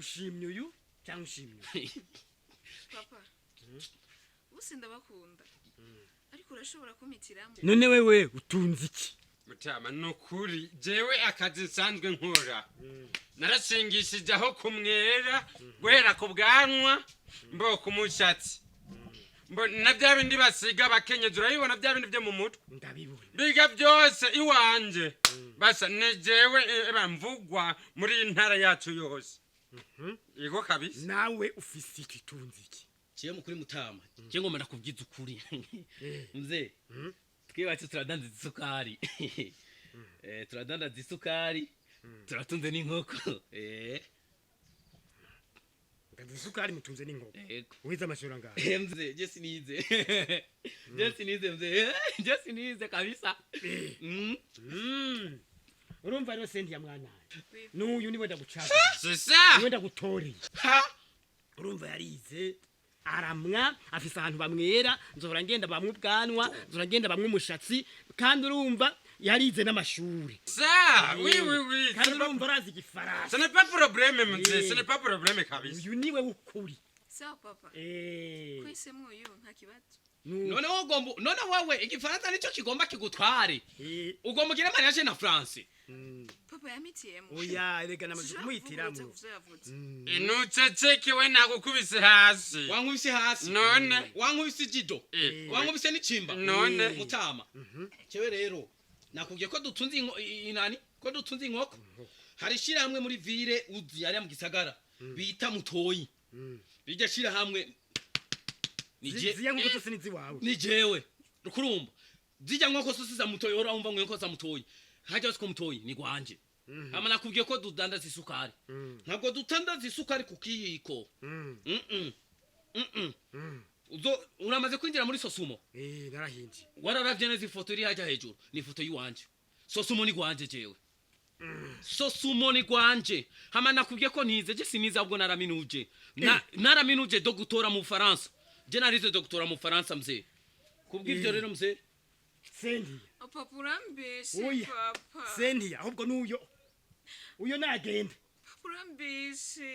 ushimye uyu cyangwa ushimye papa bose ndabakunda ariko urashobora kumitiramo none wewe utunze iki Mutama nukuri jewe akazi nsanzwe nkora narashingishije aho kumwera guhera ku bwanwa mbo ku mushatsi mbo na bya bindi basiga bakenyezi urabibona bya bindi byo mu mutwe ndabibona biga byose iwanje basa nejewe bamvugwa muri intara yacu yose yego kabisa nawe ufise iki tunze iki ciye mukuri Mutama je ngomba ndakubwiza ukuri mzee twibacu turadandaza isukari turadandaza isukari turatunze n'inkoko ndazi isukari mutunze n'inkoko wize amashuri angahe mzee je sinize mzee je sinize kabisa urumva rero sendi ya mwana n'uyu niwe ndagucaga sisa niwe ndagutoreye urumva yarize aramwa afise ahantu bamwera nzora ngenda bamwe ubwanwa nzora ngenda bamwe umushatsi kandi urumva yarize n'amashuri ça oui kandi urumva arazi igifaransa ce n'est pas problème mzee ce n'est pas problème kabisa uyu niwe ukuri sawa papa kwisemwe uyu nta kibazo none wowe igifaransa nico kigomba kigutware ugomba ugire mariage na France papa yamitiyemo oya erega namaze kumuhitiramo inuceceke we nagukubise hasi wankubise hasi none wankubise ijido wankubise n'icimba none Mutama cewe rero nakubwiye ko dutunze inani ko dutunze inkoko hari shira hamwe muri ville uzi yari mu gisagara bita Mutoyi bijya shira hamwe ziya nkoko zose nizi wawe ni jewe rukurumba zijya nkoko zose za Mutoyi ora umva nkoko za Mutoyi hajya ko Mutoyi ni gwanje ama nakubwiye ko dudandaza isukari ntabwo dutandaza isukari ku kiyiko uramaze kwinjira muri Sosumo narahinje wararavye neza ifoto iri hajya hejuru ni ifoto yiwanje Sosumo ni gwanje jewe Sosumo ni gwanje hama nakubwiye ko ntize je siniza ubwo naraminuje naraminuje dogutora mu Faransa je narize dogutora mu Faransa mzee kubw'ivyo rero mzee sendi papa urambeshe papa sendi ahubwo nuyo uyo nagenda papa urambeshe